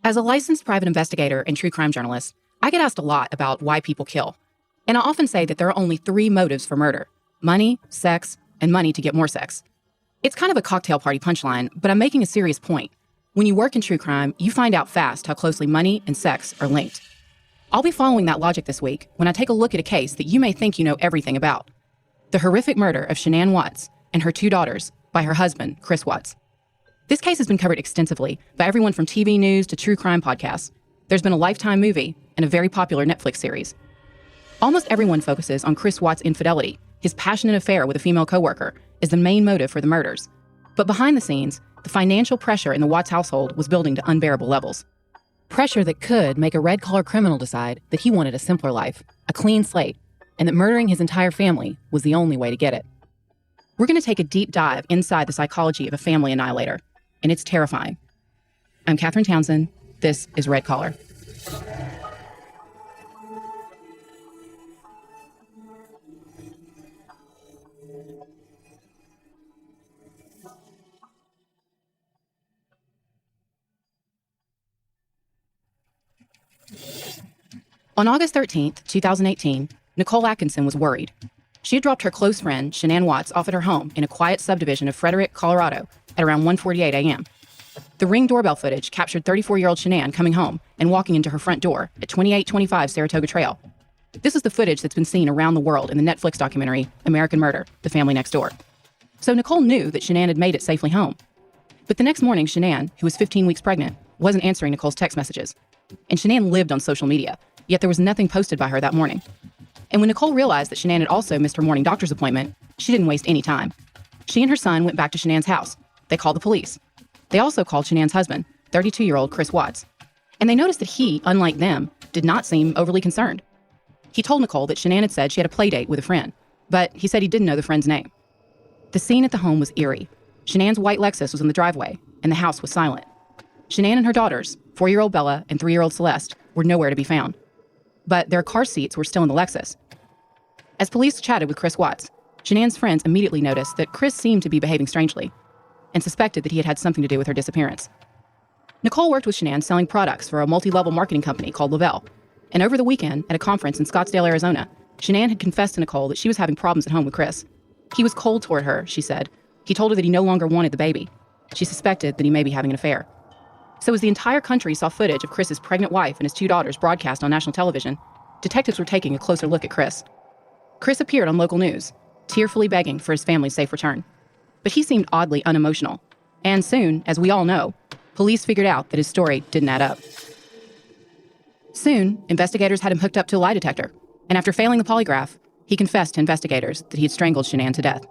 As a licensed private investigator and true crime journalist, I get asked a lot about why people kill. And I often say that there are only 3 motives for murder: money, sex, and money to get more sex. It's kind of a cocktail party punchline, but I'm making a serious point. When you work in true crime, you find out fast how closely money and sex are linked. I'll be following that logic this week when I take a look at a case that you may think you know everything about: the horrific murder of Shanann Watts and her 2 daughters by her husband, Chris Watts. This case has been covered extensively by everyone from TV news to true crime podcasts. There's been a Lifetime movie and a very popular Netflix series. Almost everyone focuses on Chris Watts' infidelity. His passionate affair with a female coworker is the main motive for the murders. But behind the scenes, the financial pressure in the Watts household was building to unbearable levels. Pressure that could make a red-collar criminal decide that he wanted a simpler life, a clean slate, and that murdering his entire family was the only way to get it. We're going to take a deep dive inside the psychology of a family annihilator, and it's terrifying. I'm Catherine Townsend. This is Red Collar. On August 13th, 2018, Nicole Atkinson was worried. She had dropped her close friend, Shanann Watts, off at her home in a quiet subdivision of Frederick, Colorado, at around 1:48 a.m. The Ring doorbell footage captured 34-year-old Shanann coming home and walking into her front door at 2825 Saratoga Trail. This is the footage that's been seen around the world in the Netflix documentary American Murder: The Family Next Door. So Nicole knew that Shanann had made it safely home. But the next morning, Shanann, who was 15 weeks pregnant, wasn't answering Nicole's text messages. And Shanann lived on social media, yet there was nothing posted by her that morning. And when Nicole realized that Shanann had also missed her morning doctor's appointment, she didn't waste any time. She and her son went back to Shanann's house. They called the police. They also called Shanann's husband, 32-year-old Chris Watts. And they noticed that he, unlike them, did not seem overly concerned. He told Nicole that Shanann had said she had a play date with a friend, but he said he didn't know the friend's name. The scene at the home was eerie. Shanann's white Lexus was in the driveway, and the house was silent. Shanann and her daughters, 4-year-old Bella and 3-year-old Celeste, were nowhere to be found. But their car seats were still in the Lexus. As police chatted with Chris Watts, Shanann's friends immediately noticed that Chris seemed to be behaving strangely and suspected that he had had something to do with her disappearance. Nicole worked with Shanann selling products for a multi-level marketing company called Lavelle. And over the weekend, at a conference in Scottsdale, Arizona, Shanann had confessed to Nicole that she was having problems at home with Chris. He was cold toward her, she said. He told her that he no longer wanted the baby. She suspected that he may be having an affair. So as the entire country saw footage of Chris's pregnant wife and his 2 daughters broadcast on national television, detectives were taking a closer look at Chris. Chris appeared on local news, tearfully begging for his family's safe return. But he seemed oddly unemotional. And soon, as we all know, police figured out that his story didn't add up. Soon, investigators had him hooked up to a lie detector, and after failing the polygraph, he confessed to investigators that he had strangled Shanann to death.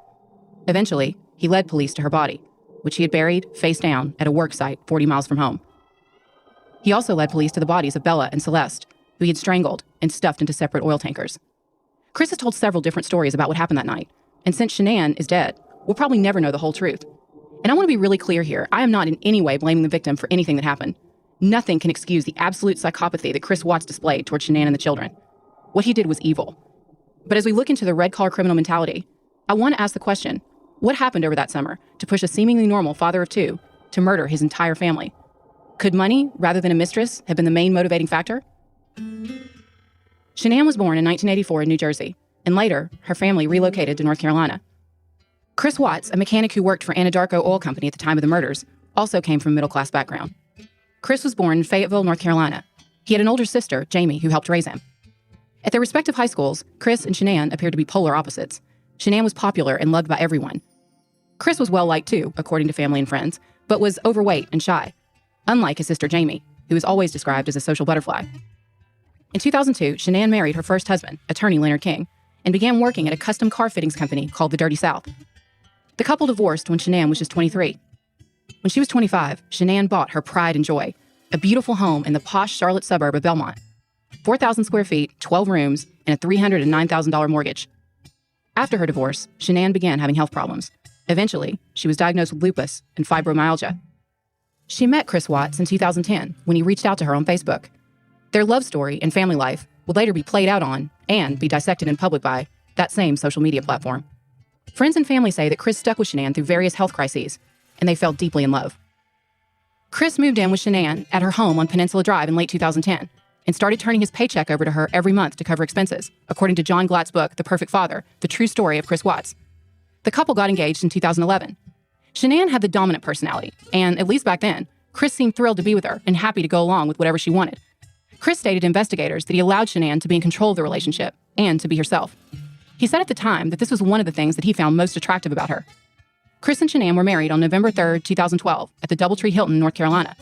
Eventually, he led police to her body, which he had buried face down at a work site 40 miles from home. He also led police to the bodies of Bella and Celeste, who he had strangled and stuffed into separate oil tankers. Chris has told several different stories about what happened that night, and since Shanann is dead, we'll probably never know the whole truth. And I want to be really clear here. I am not in any way blaming the victim for anything that happened. Nothing can excuse the absolute psychopathy that Chris Watts displayed toward Shanann and the children. What he did was evil. But as we look into the red-collar criminal mentality, I want to ask the question, what happened over that summer to push a seemingly normal father of 2 to murder his entire family? Could money, rather than a mistress, have been the main motivating factor? Shanann was born in 1984 in New Jersey, and later, her family relocated to North Carolina. Chris Watts, a mechanic who worked for Anadarko Oil Company at the time of the murders, also came from a middle-class background. Chris was born in Fayetteville, North Carolina. He had an older sister, Jamie, who helped raise him. At their respective high schools, Chris and Shanann appeared to be polar opposites. Shanann was popular and loved by everyone. Chris was well-liked too, according to family and friends, but was overweight and shy, unlike his sister Jamie, who was always described as a social butterfly. In 2002, Shanann married her first husband, attorney Leonard King, and began working at a custom car fittings company called the Dirty South. The couple divorced when Shanann was just 23. When she was 25, Shanann bought her pride and joy, a beautiful home in the posh Charlotte suburb of Belmont. 4,000 square feet, 12 rooms, and a $309,000 mortgage. After her divorce, Shanann began having health problems. Eventually, she was diagnosed with lupus and fibromyalgia. She met Chris Watts in 2010 when he reached out to her on Facebook. Their love story and family life would later be played out on, and be dissected in public by, that same social media platform. Friends and family say that Chris stuck with Shanann through various health crises, and they fell deeply in love. Chris moved in with Shanann at her home on Peninsula Drive in late 2010 and started turning his paycheck over to her every month to cover expenses, according to John Glatt's book, The Perfect Father, The True Story of Chris Watts. The couple got engaged in 2011. Shanann had the dominant personality, and at least back then, Chris seemed thrilled to be with her and happy to go along with whatever she wanted. Chris stated to investigators that he allowed Shanann to be in control of the relationship and to be herself. He said at the time that this was one of the things that he found most attractive about her. Chris and Shanann were married on November 3, 2012, at the Doubletree Hilton, North Carolina.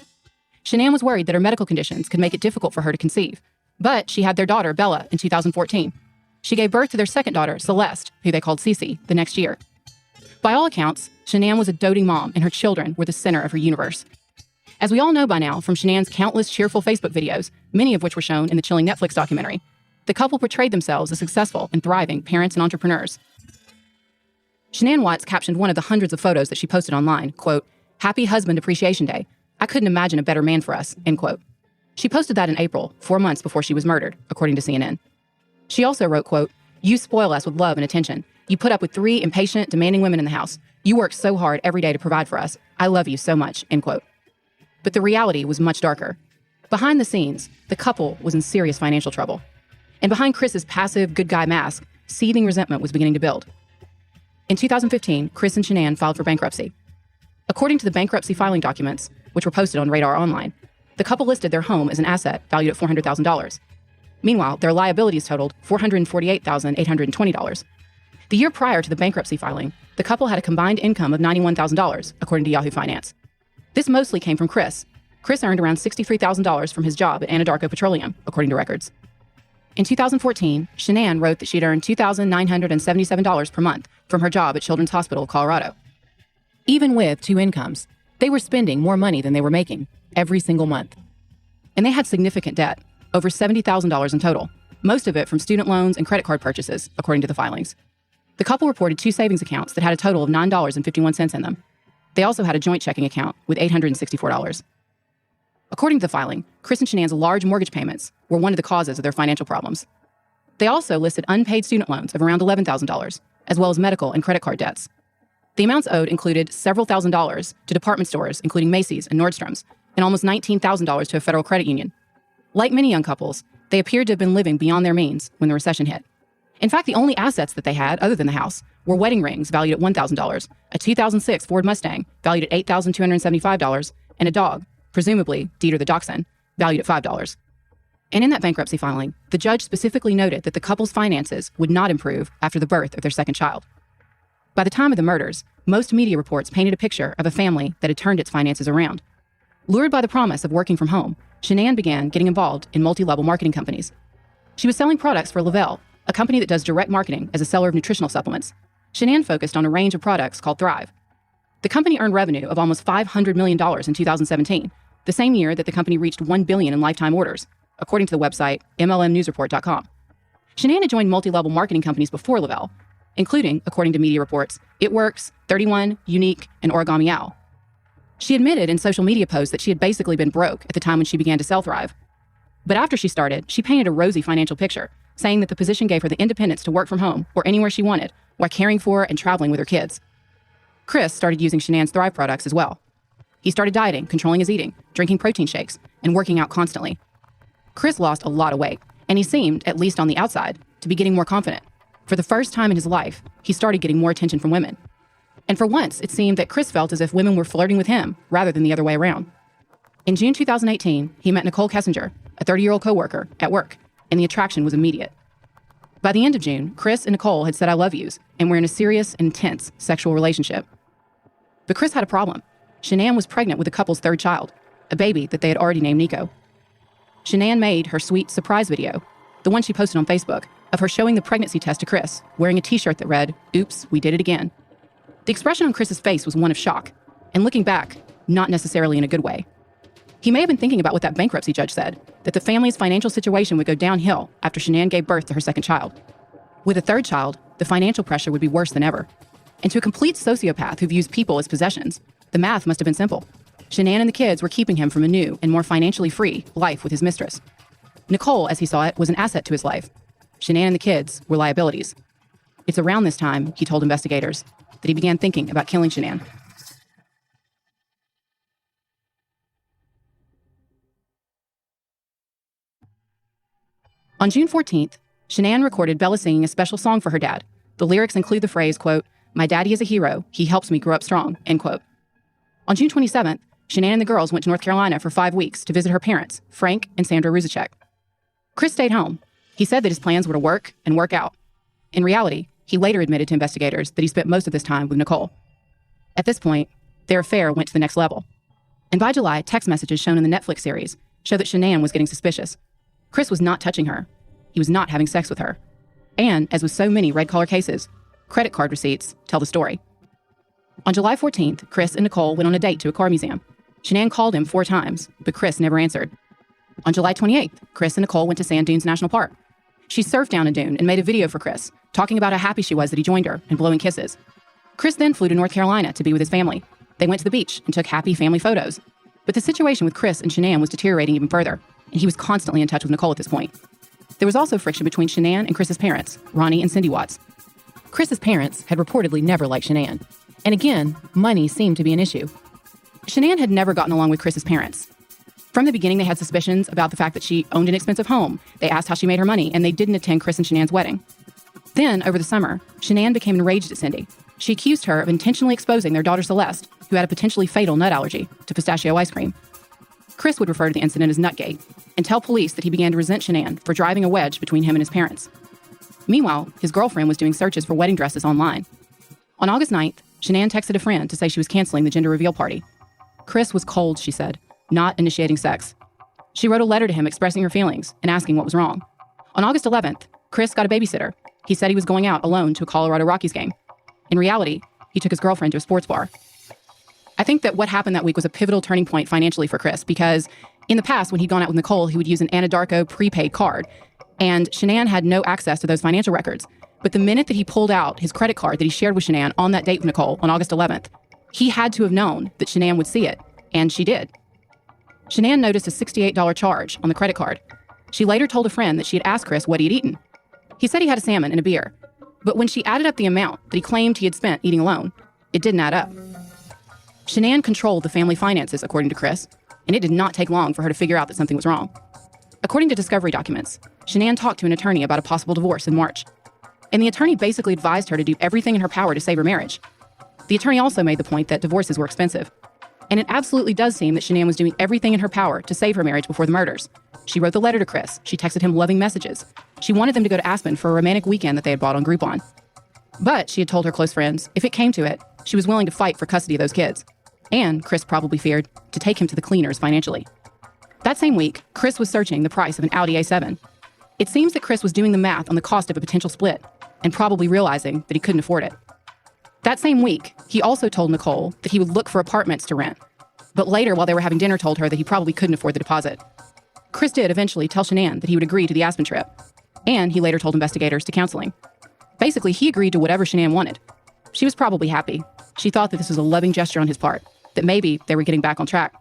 Shanann was worried that her medical conditions could make it difficult for her to conceive, but she had their daughter, Bella, in 2014. She gave birth to their second daughter, Celeste, who they called Cece, the next year. By all accounts, Shanann was a doting mom, and her children were the center of her universe. As we all know by now from Shanann's countless cheerful Facebook videos, many of which were shown in the chilling Netflix documentary, the couple portrayed themselves as successful and thriving parents and entrepreneurs. Shanann Watts captioned one of the hundreds of photos that she posted online, quote, "Happy Husband Appreciation Day. I couldn't imagine a better man for us," end quote. She posted that in April, 4 months before she was murdered, according to CNN. She also wrote, quote, "You spoil us with love and attention. You put up with 3 impatient, demanding women in the house. You work so hard every day to provide for us. I love you so much," end quote. But the reality was much darker. Behind the scenes, the couple was in serious financial trouble. And behind Chris's passive, good guy mask, seething resentment was beginning to build. In 2015, Chris and Shanann filed for bankruptcy. According to the bankruptcy filing documents, which were posted on Radar Online, the couple listed their home as an asset valued at $400,000. Meanwhile, their liabilities totaled $448,820. The year prior to the bankruptcy filing, the couple had a combined income of $91,000, according to Yahoo Finance. This mostly came from Chris. Chris earned around $63,000 from his job at Anadarko Petroleum, according to records. In 2014, Shanann wrote that she'd earned $2,977 per month from her job at Children's Hospital of Colorado. Even with 2 incomes, they were spending more money than they were making every single month. And they had significant debt, over $70,000 in total, most of it from student loans and credit card purchases, according to the filings. The couple reported 2 savings accounts that had a total of $9.51 in them. They also had a joint checking account with $864. According to the filing, Chris and Shanann's large mortgage payments were one of the causes of their financial problems. They also listed unpaid student loans of around $11,000, as well as medical and credit card debts. The amounts owed included several $1,000s to department stores, including Macy's and Nordstrom's, and almost $19,000 to a federal credit union. Like many young couples, they appeared to have been living beyond their means when the recession hit. In fact, the only assets that they had, other than the house, were wedding rings valued at $1,000, a 2006 Ford Mustang valued at $8,275, and a dog, presumably Dieter the Dachshund, valued at $5. And in that bankruptcy filing, the judge specifically noted that the couple's finances would not improve after the birth of their second child. By the time of the murders, most media reports painted a picture of a family that had turned its finances around. Lured by the promise of working from home, Shanann began getting involved in multi-level marketing companies. She was selling products for Lavelle, a company that does direct marketing as a seller of nutritional supplements. Shanann focused on a range of products called Thrive. The company earned revenue of almost $500 million in 2017, the same year that the company reached $1 billion in lifetime orders, according to the website MLMnewsreport.com. Shanann had joined multi-level marketing companies before Lavelle, including, according to media reports, It Works, 31, Unique, and Origami Owl. She admitted in social media posts that she had basically been broke at the time when she began to sell Thrive. But after she started, she painted a rosy financial picture, saying that the position gave her the independence to work from home or anywhere she wanted, while caring for and traveling with her kids. Chris started using Shanann's Thrive products as well. He started dieting, controlling his eating, drinking protein shakes, and working out constantly. Chris lost a lot of weight, and he seemed, at least on the outside, to be getting more confident. For the first time in his life, he started getting more attention from women. And for once, it seemed that Chris felt as if women were flirting with him rather than the other way around. In June 2018, he met Nicole Kessinger, a 30-year-old coworker, at work, and the attraction was immediate. By the end of June, Chris and Nicole had said I love yous and were in a serious, intense sexual relationship. But Chris had a problem. Shanann was pregnant with the couple's third child, a baby that they had already named Nico. Shanann made her sweet surprise video, the one she posted on Facebook, of her showing the pregnancy test to Chris, wearing a t-shirt that read, "Oops, we did it again." The expression on Chris's face was one of shock, and looking back, not necessarily in a good way. He may have been thinking about what that bankruptcy judge said, that the family's financial situation would go downhill after Shanann gave birth to her second child. With a third child, the financial pressure would be worse than ever. And to a complete sociopath who views people as possessions, the math must have been simple. Shanann and the kids were keeping him from a new and more financially free life with his mistress. Nicole, as he saw it, was an asset to his life. Shanann and the kids were liabilities. It's around this time, he told investigators, that he began thinking about killing Shanann. On June 14th, Shanann recorded Bella singing a special song for her dad. The lyrics include the phrase, quote, "My daddy is a hero. He helps me grow up strong," end quote. On June 27th, Shanann and the girls went to North Carolina for 5 weeks to visit her parents, Frank and Sandra Ruzicek. Chris stayed home. He said that his plans were to work and work out. In reality, he later admitted to investigators that he spent most of this time with Nicole. At this point, their affair went to the next level. And by July, text messages shown in the Netflix series show that Shanann was getting suspicious. Chris was not touching her. He was not having sex with her. And, as with so many red-collar cases, credit card receipts tell the story. On July 14th, Chris and Nicole went on a date to a car museum. Shanann called him 4 times, but Chris never answered. On July 28th, Chris and Nicole went to Sand Dunes National Park. She surfed down a dune and made a video for Chris, talking about how happy she was that he joined her and blowing kisses. Chris then flew to North Carolina to be with his family. They went to the beach and took happy family photos. But the situation with Chris and Shanann was deteriorating even further, and he was constantly in touch with Nicole at this point. There was also friction between Shanann and Chris's parents, Ronnie and Cindy Watts. Chris's parents had reportedly never liked Shanann. And again, money seemed to be an issue. Shanann had never gotten along with Chris's parents. From the beginning, they had suspicions about the fact that she owned an expensive home. They asked how she made her money, and they didn't attend Chris and Shanann's wedding. Then, over the summer, Shanann became enraged at Cindy. She accused her of intentionally exposing their daughter Celeste, who had a potentially fatal nut allergy, to pistachio ice cream. Chris would refer to the incident as Nutgate and tell police that he began to resent Shanann for driving a wedge between him and his parents. Meanwhile, his girlfriend was doing searches for wedding dresses online. On August 9th, Shanann texted a friend to say she was canceling the gender reveal party. Chris was cold, she said, not initiating sex. She wrote a letter to him expressing her feelings and asking what was wrong. On August 11th, Chris got a babysitter. He said he was going out alone to a Colorado Rockies game. In reality, he took his girlfriend to a sports bar. I think that what happened that week was a pivotal turning point financially for Chris, because in the past, when he'd gone out with Nicole, he would use an Anadarko prepaid card, and Shanann had no access to those financial records. But the minute that he pulled out his credit card that he shared with Shanann on that date with Nicole on August 11th, he had to have known that Shanann would see it, and she did. Shanann noticed a $68 charge on the credit card. She later told a friend that she had asked Chris what he'd eaten. He said he had a salmon and a beer, but when she added up the amount that he claimed he had spent eating alone, it didn't add up. Shanann controlled the family finances, according to Chris, and it did not take long for her to figure out that something was wrong. According to discovery documents, Shanann talked to an attorney about a possible divorce in March, and the attorney basically advised her to do everything in her power to save her marriage. The attorney also made the point that divorces were expensive, and it absolutely does seem that Shanann was doing everything in her power to save her marriage before the murders. She wrote the letter to Chris. She texted him loving messages. She wanted them to go to Aspen for a romantic weekend that they had bought on Groupon. But she had told her close friends, if it came to it, she was willing to fight for custody of those kids. And, Chris probably feared, to take him to the cleaners financially. That same week, Chris was searching the price of an Audi A7. It seems that Chris was doing the math on the cost of a potential split, and probably realizing that he couldn't afford it. That same week, he also told Nicole that he would look for apartments to rent, but later, while they were having dinner, told her that he probably couldn't afford the deposit. Chris did eventually tell Shanann that he would agree to the Aspen trip, and he later told investigators to counseling. Basically, he agreed to whatever Shanann wanted. She was probably happy. She thought that this was a loving gesture on his part, that maybe they were getting back on track.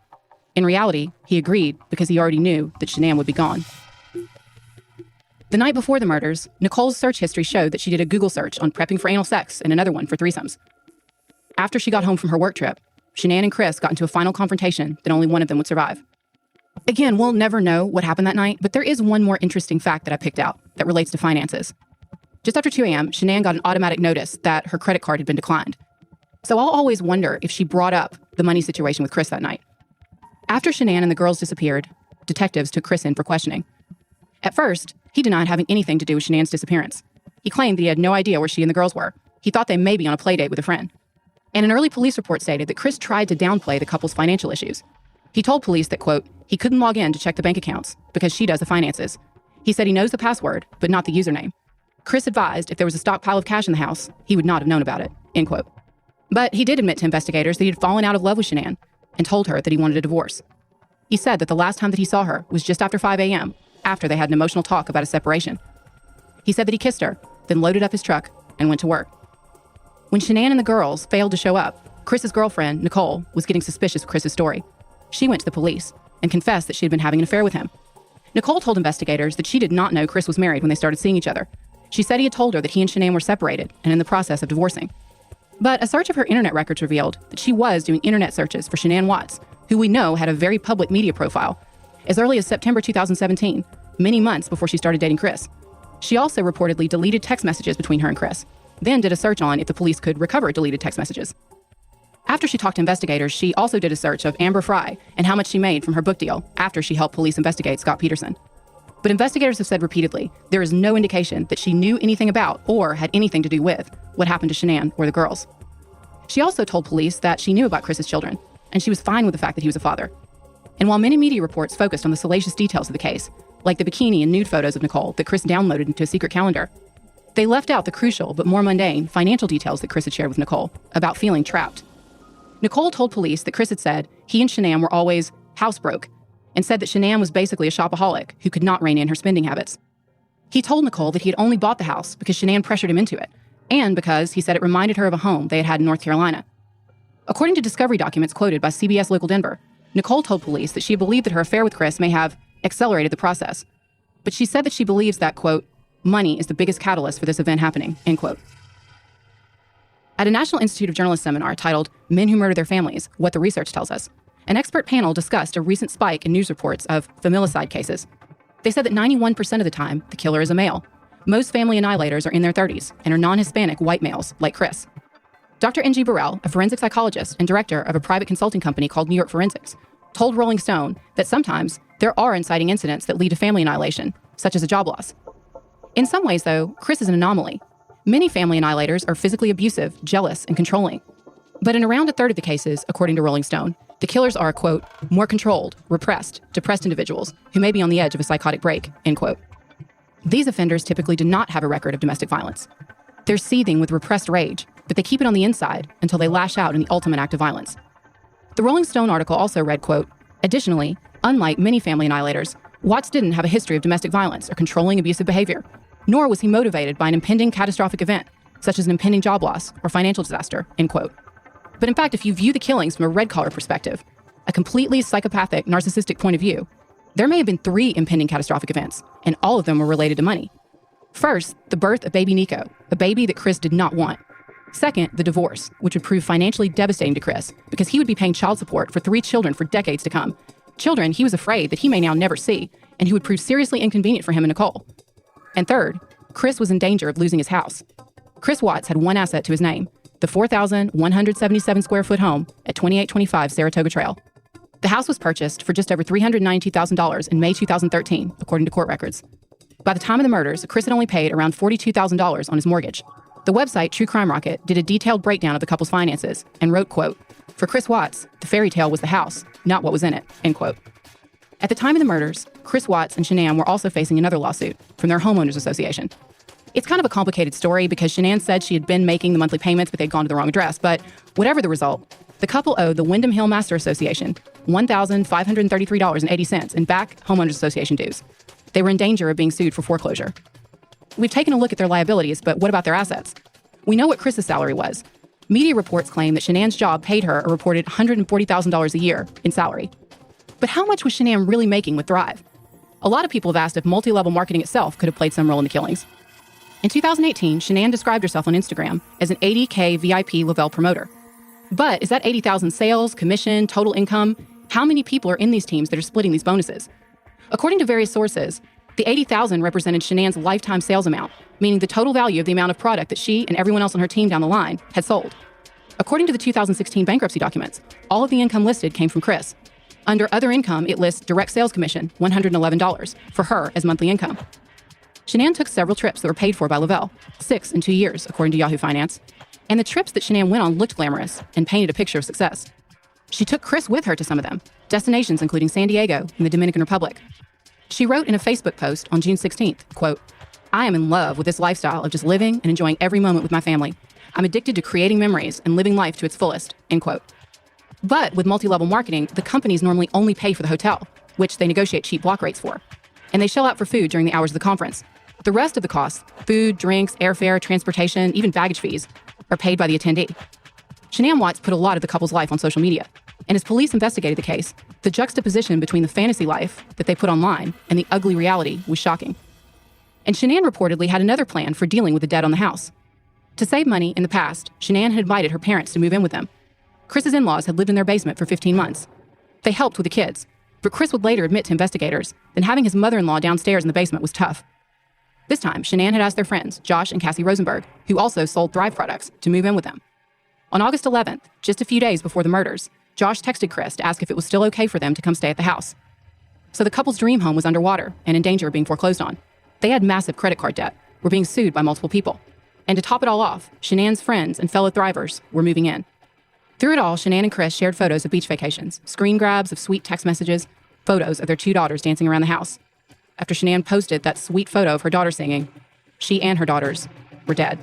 In reality, he agreed because he already knew that Shanann would be gone. The night before the murders, Nicole's search history showed that she did a Google search on prepping for anal sex and another one for threesomes. After she got home from her work trip, Shanann and Chris got into a final confrontation that only one of them would survive. Again, we'll never know what happened that night, but there is one more interesting fact that I picked out that relates to finances. Just after 2 a.m., Shanann got an automatic notice that her credit card had been declined. So I'll always wonder if she brought up the money situation with Chris that night. After Shanann and the girls disappeared, detectives took Chris in for questioning. At first, he denied having anything to do with Shanann's disappearance. He claimed that he had no idea where she and the girls were. He thought they may be on a play date with a friend. And an early police report stated that Chris tried to downplay the couple's financial issues. He told police that, quote, he couldn't log in to check the bank accounts because she does the finances. He said he knows the password, but not the username. Chris advised if there was a stockpile of cash in the house, he would not have known about it, end quote. But he did admit to investigators that he had fallen out of love with Shanann and told her that he wanted a divorce. He said that the last time that he saw her was just after 5 a.m., after they had an emotional talk about a separation. He said that he kissed her, then loaded up his truck and went to work. When Shanann and the girls failed to show up, Chris's girlfriend, Nicole, was getting suspicious of Chris's story. She went to the police and confessed that she had been having an affair with him. Nicole told investigators that she did not know Chris was married when they started seeing each other. She said he had told her that he and Shanann were separated and in the process of divorcing. But a search of her internet records revealed that she was doing internet searches for Shanann Watts, who we know had a very public media profile. As early as September 2017, many months before she started dating Chris. She also reportedly deleted text messages between her and Chris, then did a search on if the police could recover deleted text messages. After she talked to investigators, she also did a search of Amber Frey and how much she made from her book deal after she helped police investigate Scott Peterson. But investigators have said repeatedly there is no indication that she knew anything about or had anything to do with what happened to Shanann or the girls. She also told police that she knew about Chris's children, and she was fine with the fact that he was a father. And while many media reports focused on the salacious details of the case, like the bikini and nude photos of Nicole that Chris downloaded into a secret calendar, they left out the crucial but more mundane financial details that Chris had shared with Nicole about feeling trapped. Nicole told police that Chris had said he and Shanann were always housebroke, and said that Shanann was basically a shopaholic who could not rein in her spending habits. He told Nicole that he had only bought the house because Shanann pressured him into it, and because he said it reminded her of a home they had had in North Carolina. According to discovery documents quoted by CBS Local Denver, Nicole told police that she believed that her affair with Chris may have accelerated the process. But she said that she believes that, quote, money is the biggest catalyst for this event happening, end quote. At a National Institute of Journalists seminar titled Men Who Murder Their Families, What the Research Tells Us, an expert panel discussed a recent spike in news reports of familicide cases. They said that 91% of the time, the killer is a male. Most family annihilators are in their 30s and are non-Hispanic white males, like Chris. Dr. N.G. Burrell, a forensic psychologist and director of a private consulting company called New York Forensics, told Rolling Stone that sometimes there are inciting incidents that lead to family annihilation, such as a job loss. In some ways, though, Chris is an anomaly. Many family annihilators are physically abusive, jealous, and controlling. But in around a third of the cases, according to Rolling Stone, the killers are, quote, more controlled, repressed, depressed individuals who may be on the edge of a psychotic break, end quote. These offenders typically do not have a record of domestic violence. They're seething with repressed rage, but they keep it on the inside until they lash out in the ultimate act of violence. The Rolling Stone article also read, quote, additionally, unlike many family annihilators, Watts didn't have a history of domestic violence or controlling abusive behavior, nor was he motivated by an impending catastrophic event, such as an impending job loss or financial disaster, end quote. But in fact, if you view the killings from a red-collar perspective, a completely psychopathic, narcissistic point of view, there may have been 3 impending catastrophic events, and all of them were related to money. First, the birth of baby Nico, a baby that Chris did not want. Second, the divorce, which would prove financially devastating to Chris because he would be paying child support for 3 children for decades to come. Children he was afraid that he may now never see, and who would prove seriously inconvenient for him and Nicole. And third, Chris was in danger of losing his house. Chris Watts had one asset to his name, the 4,177 square foot home at 2825 Saratoga Trail. The house was purchased for just over $392,000 in May 2013, according to court records. By the time of the murders, Chris had only paid around $42,000 on his mortgage. The website True Crime Rocket did a detailed breakdown of the couple's finances and wrote, quote, for Chris Watts, the fairy tale was the house, not what was in it, end quote. At the time of the murders, Chris Watts and Shanann were also facing another lawsuit from their homeowners association. It's kind of a complicated story because Shanann said she had been making the monthly payments, but they'd gone to the wrong address. But whatever the result, the couple owed the Wyndham Hill Master Association $1,533.80 in back homeowners association dues. They were in danger of being sued for foreclosure. We've taken a look at their liabilities, but what about their assets? We know what Chris's salary was. Media reports claim that Shanann's job paid her a reported $140,000 a year in salary. But how much was Shanann really making with Thrive? A lot of people have asked if multi-level marketing itself could have played some role in the killings. In 2018, Shanann described herself on Instagram as an 80K VIP Lavelle promoter. But is that 80,000 sales, commission, total income? How many people are in these teams that are splitting these bonuses? According to various sources, the 80,000 represented Shanann's lifetime sales amount, meaning the total value of the amount of product that she and everyone else on her team down the line had sold. According to the 2016 bankruptcy documents, all of the income listed came from Chris. Under other income, it lists direct sales commission, $111, for her as monthly income. Shanann took several trips that were paid for by Lavelle, 6 in 2 years, according to Yahoo Finance. And the trips that Shanann went on looked glamorous and painted a picture of success. She took Chris with her to some of them, destinations including San Diego and the Dominican Republic. She wrote in a Facebook post on June 16th, quote, I am in love with this lifestyle of just living and enjoying every moment with my family. I'm addicted to creating memories and living life to its fullest, end quote. But with multi-level marketing, the companies normally only pay for the hotel, which they negotiate cheap block rates for. And they shell out for food during the hours of the conference. The rest of the costs, food, drinks, airfare, transportation, even baggage fees, are paid by the attendee. Shanann Watts put a lot of the couple's life on social media. And as police investigated the case, the juxtaposition between the fantasy life that they put online and the ugly reality was shocking. And Shanann reportedly had another plan for dealing with the debt on the house. To save money, in the past, Shanann had invited her parents to move in with them. Chris's in-laws had lived in their basement for 15 months. They helped with the kids, But Chris would later admit to investigators that having his mother-in-law downstairs in the basement was tough. This time, Shanann had asked their friends, Josh and Cassie Rosenberg, who also sold Thrive products, to move in with them. On August 11th, just a few days before the murders, Josh texted Chris to ask if it was still okay for them to come stay at the house. So the couple's dream home was underwater and in danger of being foreclosed on. They had massive credit card debt, were being sued by multiple people. And to top it all off, Shanann's friends and fellow Thrivers were moving in. Through it all, Shanann and Chris shared photos of beach vacations, screen grabs of sweet text messages, photos of their 2 daughters dancing around the house. After Shanann posted that sweet photo of her daughter singing, she and her daughters were dead.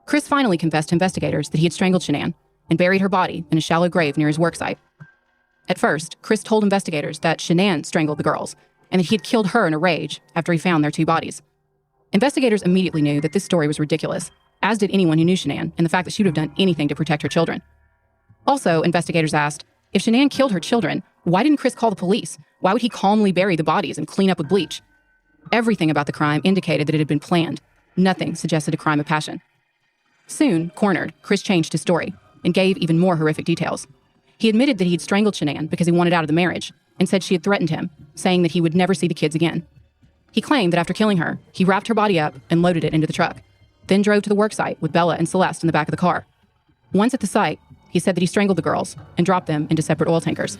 Chris finally confessed to investigators that he had strangled Shanann and buried her body in a shallow grave near his worksite. At first, Chris told investigators that Shanann strangled the girls and that he had killed her in a rage after he found their 2 bodies. Investigators immediately knew that this story was ridiculous, as did anyone who knew Shanann and the fact that she would have done anything to protect her children. Also, investigators asked, if Shanann killed her children, why didn't Chris call the police? Why would he calmly bury the bodies and clean up with bleach? Everything about the crime indicated that it had been planned. Nothing suggested a crime of passion. Soon, cornered, Chris changed his story and gave even more horrific details. He admitted that he had strangled Shanann because he wanted out of the marriage and said she had threatened him, saying that he would never see the kids again. He claimed that after killing her, he wrapped her body up and loaded it into the truck, then drove to the worksite with Bella and Celeste in the back of the car. Once at the site, he said that he strangled the girls and dropped them into separate oil tankers.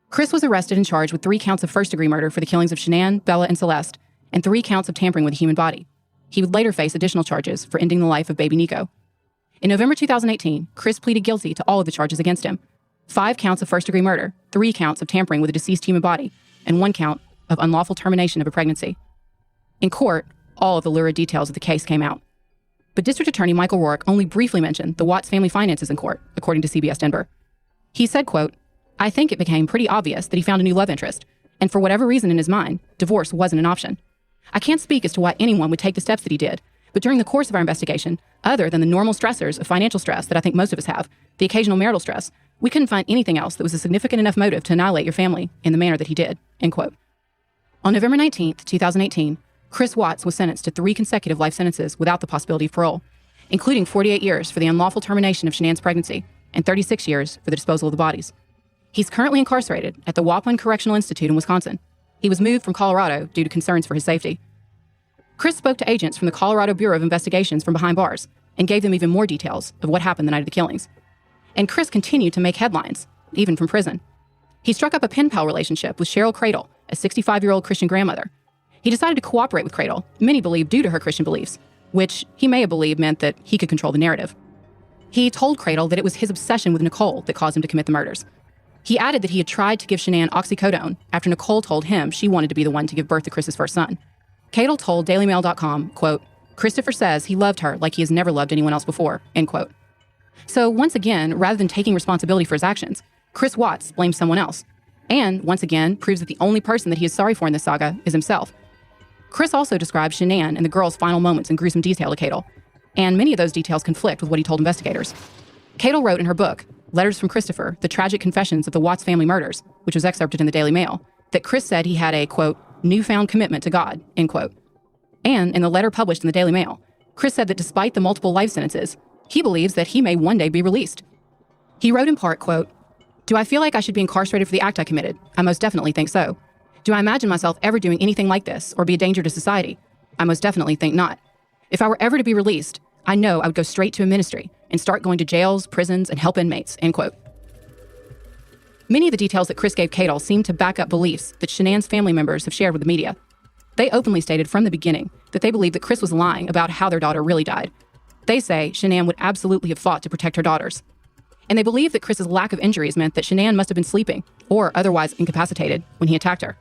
Chris was arrested and charged with 3 counts of first-degree murder for the killings of Shanann, Bella, and Celeste, and 3 counts of tampering with a human body. He would later face additional charges for ending the life of baby Nico. In November 2018, Chris pleaded guilty to all of the charges against him: 5 counts of first-degree murder, 3 counts of tampering with a deceased human body, and 1 count of unlawful termination of a pregnancy. In court, all of the lurid details of the case came out. But District Attorney Michael Rourke only briefly mentioned the Watts family finances in court, according to CBS Denver. He said, quote, "I think it became pretty obvious that he found a new love interest, and for whatever reason in his mind, divorce wasn't an option. I can't speak as to why anyone would take the steps that he did, but during the course of our investigation, other than the normal stressors of financial stress that I think most of us have, the occasional marital stress, we couldn't find anything else that was a significant enough motive to annihilate your family in the manner that he did," end quote. On November 19th, 2018, Chris Watts was sentenced to 3 consecutive life sentences without the possibility of parole, including 48 years for the unlawful termination of Shanann's pregnancy and 36 years for the disposal of the bodies. He's currently incarcerated at the Waupun Correctional Institute in Wisconsin. He was moved from Colorado due to concerns for his safety. Chris spoke to agents from the Colorado Bureau of Investigations from behind bars and gave them even more details of what happened the night of the killings. And Chris continued to make headlines, even from prison. He struck up a pen pal relationship with Cheryl Cradle, a 65-year-old Christian grandmother. He decided to cooperate with Cradle, many believe due to her Christian beliefs, which he may have believed meant that he could control the narrative. He told Cradle that it was his obsession with Nicole that caused him to commit the murders. He added that he had tried to give Shanann oxycodone after Nicole told him she wanted to be the one to give birth to Chris's first son. Cradle told DailyMail.com, quote, "Christopher says he loved her like he has never loved anyone else before," end quote. So once again, rather than taking responsibility for his actions, Chris Watts blames someone else. And once again, proves that the only person that he is sorry for in this saga is himself. Chris also describes Shanann and the girls' final moments in gruesome detail to Cradle, and many of those details conflict with what he told investigators. Cradle wrote in her book, Letters from Christopher, The Tragic Confessions of the Watts Family Murders, which was excerpted in the Daily Mail, that Chris said he had a, quote, "newfound commitment to God," end quote. And in the letter published in the Daily Mail, Chris said that despite the multiple life sentences, he believes that he may one day be released. He wrote in part, quote, "Do I feel like I should be incarcerated for the act I committed? I most definitely think so. Do I imagine myself ever doing anything like this or be a danger to society? I most definitely think not. If I were ever to be released, I know I would go straight to a ministry and start going to jails, prisons, and help inmates," end quote. Many of the details that Chris gave Cradle seem to back up beliefs that Shanann's family members have shared with the media. They openly stated from the beginning that they believed that Chris was lying about how their daughter really died. They say Shanann would absolutely have fought to protect her daughters. And they believe that Chris's lack of injuries meant that Shanann must have been sleeping or otherwise incapacitated when he attacked her.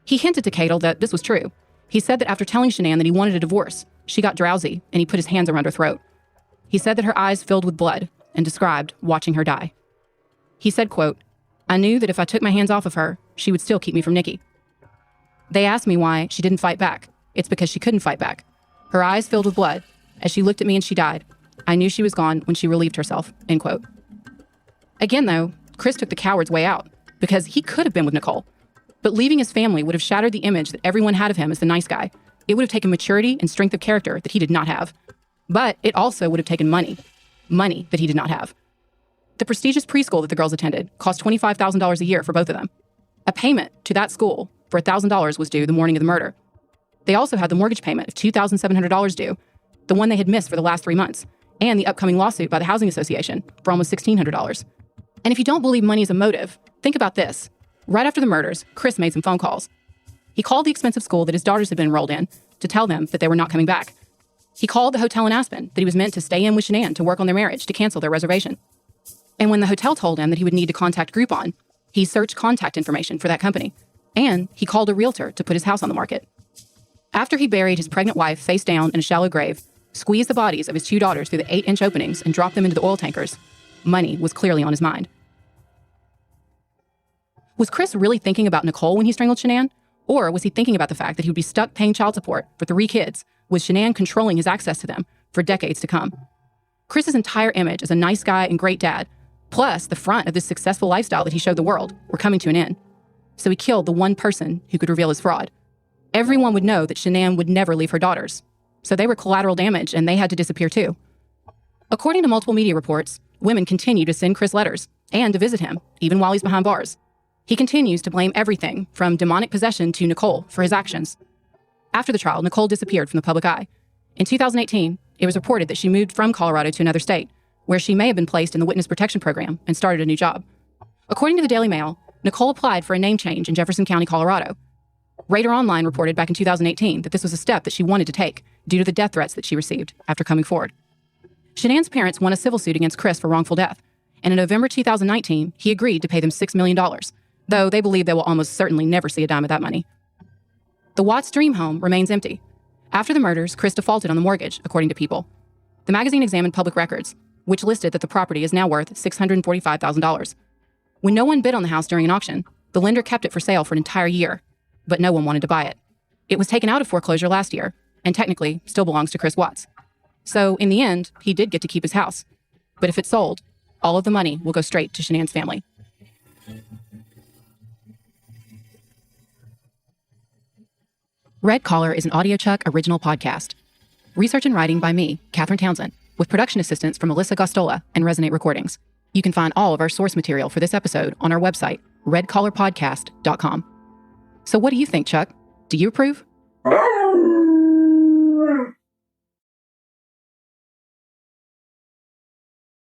He hinted to Cradle that this was true. He said that after telling Shanann that he wanted a divorce, she got drowsy and he put his hands around her throat. He said that her eyes filled with blood and described watching her die. He said, quote, "I knew that if I took my hands off of her, she would still keep me from Nikki. They asked me why she didn't fight back. It's because she couldn't fight back. Her eyes filled with blood. As she looked at me and she died, I knew she was gone when she relieved herself," end quote. Again, though, Chris took the coward's way out because he could have been with Nicole. But leaving his family would have shattered the image that everyone had of him as the nice guy, It would have taken maturity and strength of character that he did not have. But it also would have taken money that he did not have. The prestigious preschool that the girls attended cost $25,000 a year for both of them. A payment to that school for $1,000 was due the morning of the murder. They also had the mortgage payment of $2,700 due, the one they had missed for the last 3 months, and the upcoming lawsuit by the Housing Association for almost $1,600. And if you don't believe money is a motive, think about this. Right after the murders, Chris made some phone calls. He called the expensive school that his daughters had been enrolled in to tell them that they were not coming back. He called the hotel in Aspen that he was meant to stay in with Shanann to work on their marriage to cancel their reservation. And when the hotel told him that he would need to contact Groupon, he searched contact information for that company. And he called a realtor to put his house on the market. After he buried his pregnant wife face down in a shallow grave, squeezed the bodies of his 2 daughters through the 8-inch openings and dropped them into the oil tankers, money was clearly on his mind. Was Chris really thinking about Nicole when he strangled Shanann? Or was he thinking about the fact that he would be stuck paying child support for 3 kids, with Shanann controlling his access to them for decades to come? Chris's entire image as a nice guy and great dad, plus the front of this successful lifestyle that he showed the world, were coming to an end. So he killed the one person who could reveal his fraud. Everyone would know that Shanann would never leave her daughters, so they were collateral damage and they had to disappear too. According to multiple media reports, women continue to send Chris letters and to visit him, even while he's behind bars. He continues to blame everything from demonic possession to Nicole for his actions. After the trial, Nicole disappeared from the public eye. In 2018, it was reported that she moved from Colorado to another state, where she may have been placed in the witness protection program and started a new job. According to the Daily Mail, Nicole applied for a name change in Jefferson County, Colorado. Radar Online reported back in 2018 that this was a step that she wanted to take due to the death threats that she received after coming forward. Shanann's parents won a civil suit against Chris for wrongful death, and in November 2019, he agreed to pay them $6 million, though they believe they will almost certainly never see a dime of that money. The Watts' dream home remains empty. After the murders, Chris defaulted on the mortgage, according to People. The magazine examined public records, which listed that the property is now worth $645,000. When no one bid on the house during an auction, the lender kept it for sale for an entire year, but no one wanted to buy it. It was taken out of foreclosure last year, and technically still belongs to Chris Watts. So in the end, he did get to keep his house. But if it's sold, all of the money will go straight to Shanann's family. Red Collar is an AudioChuck original podcast. Research and writing by me, Katherine Townsend, with production assistance from Melissa Gostola and Resonate Recordings. You can find all of our source material for this episode on our website, redcollarpodcast.com. So what do you think, Chuck? Do you approve?